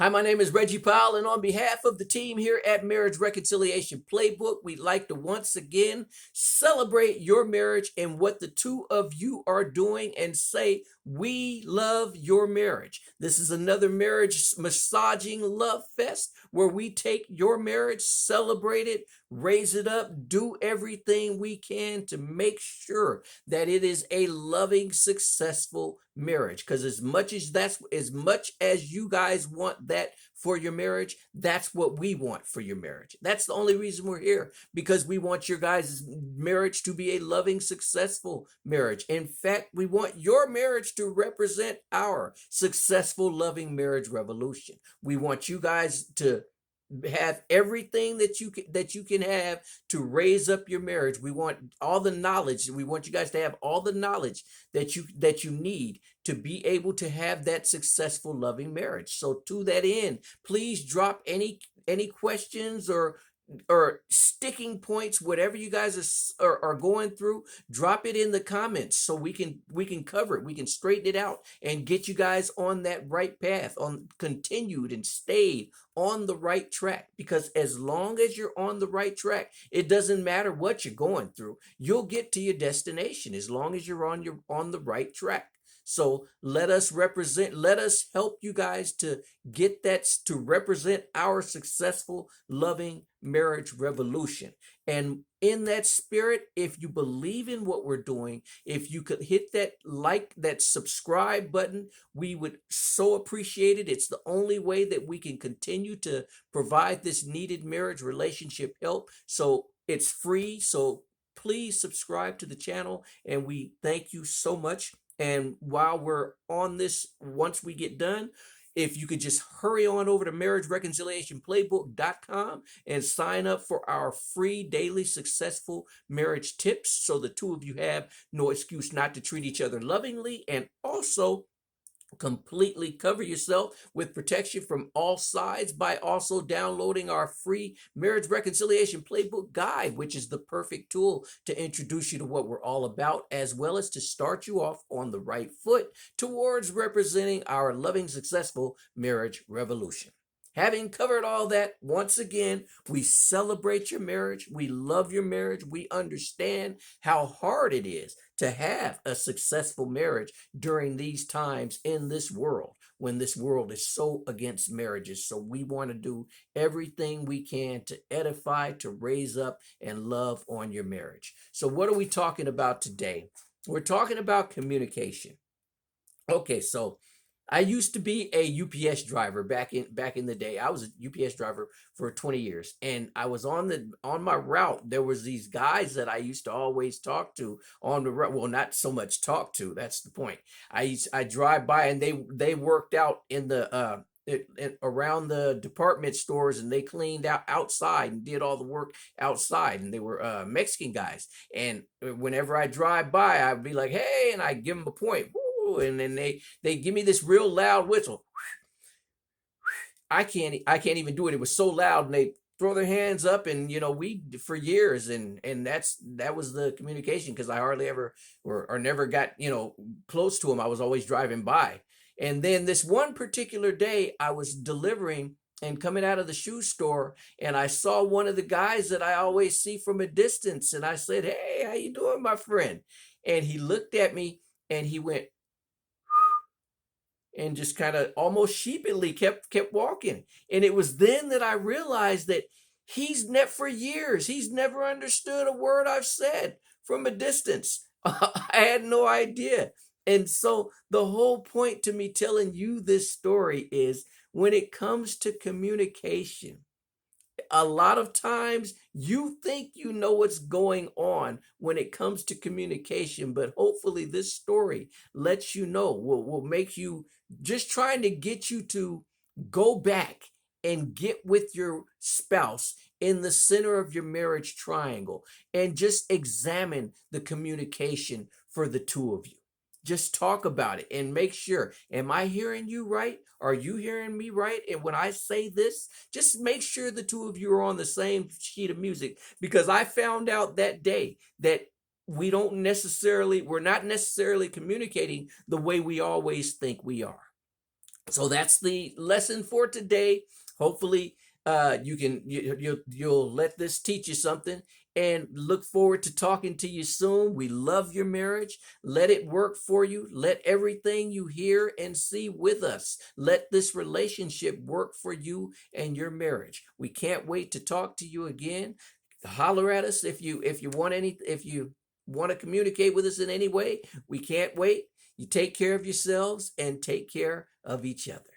Hi, my name is Reggie Powell, and on behalf of the team here at Marriage Reconciliation Playbook, we'd like to once again celebrate your marriage and what the two of you are doing and say, we love your marriage. This is another marriage massaging love fest where we take your marriage, celebrate it, raise it up, do everything we can to make sure that it is a loving, successful marriage. Because as much as you guys want that for your marriage, that's what we want for your marriage. That's the only reason we're here, because we want your guys' marriage to be a loving, successful marriage. In fact, we want your marriage to represent our successful, loving marriage revolution. We want you guys to have everything that you can have to raise up your marriage. We want all the knowledge. We want you guys to have all the knowledge that you need to be able to have that successful loving marriage. So to that end, please drop any questions or sticking points, whatever you guys are going through. Drop it in the comments so we can cover it, we can straighten it out and get you guys on that right path, on continued and stayed on the right track. Because as long as you're on the right track, it doesn't matter what you're going through, you'll get to your destination as long as you're on the right track. So let us help you guys to get that, to represent our successful, loving marriage revolution. And in that spirit, if you believe in what we're doing, if you could hit that subscribe button, we would so appreciate it. It's the only way that we can continue to provide this needed marriage relationship help. So it's free. So please subscribe to the channel, and we thank you so much. And while we're on this, once we get done, if you could just hurry on over to marriagereconciliationplaybook.com and sign up for our free daily successful marriage tips, so the two of you have no excuse not to treat each other lovingly, and also completely cover yourself with protection from all sides by also downloading our free marriage reconciliation playbook guide, which is the perfect tool to introduce you to what we're all about, as well as to start you off on the right foot towards representing our loving, successful marriage revolution. Having covered all that, once again, we celebrate your marriage. We love your marriage. We understand how hard it is to have a successful marriage during these times in this world, when this world is so against marriages. So we want to do everything we can to edify, to raise up, and love on your marriage. So what are we talking about today? We're talking about communication. Okay, so I used to be a UPS driver back in the day. I was a UPS driver for 20 years, and I was on my route. There was these guys that I used to always talk to on the route. Well, not so much talk to. That's the point. I drive by, and they worked out in the around the department stores, and they cleaned out outside and did all the work outside, and they were Mexican guys. And whenever I drive by, I'd be like, hey, and I give them a point. And then they give me this real loud whistle. I can't even do it. It was so loud, and they throw their hands up, and we for years, and that was the communication, because I hardly ever or never got close to them. I was always driving by. And then this one particular day, I was delivering and coming out of the shoe store, and I saw one of the guys that I always see from a distance, and I said, hey, how you doing, my friend? And he looked at me, and he went, and just kind of almost sheepishly kept walking. And it was then that I realized that for years he's never understood a word I've said from a distance. I had no idea. And so the whole point to me telling you this story is, when it comes to communication, a lot of times you think you know what's going on when it comes to communication, but hopefully this story lets you know, will make you, just trying to get you to go back and get with your spouse in the center of your marriage triangle and just examine the communication for the two of you. Just talk about it and make sure, am I hearing you right? Are you hearing me right? And when I say this, just make sure the two of you are on the same sheet of music, because I found out that day that we're not necessarily communicating the way we always think we are. So that's the lesson for today. Hopefully, you'll let this teach you something, and look forward to talking to you soon. We love your marriage. Let it work for you. Let everything you hear and see with us. Let this relationship work for you and your marriage. We can't wait to talk to you again. Holler at us if you want to communicate with us in any way. We can't wait. You take care of yourselves and take care of each other.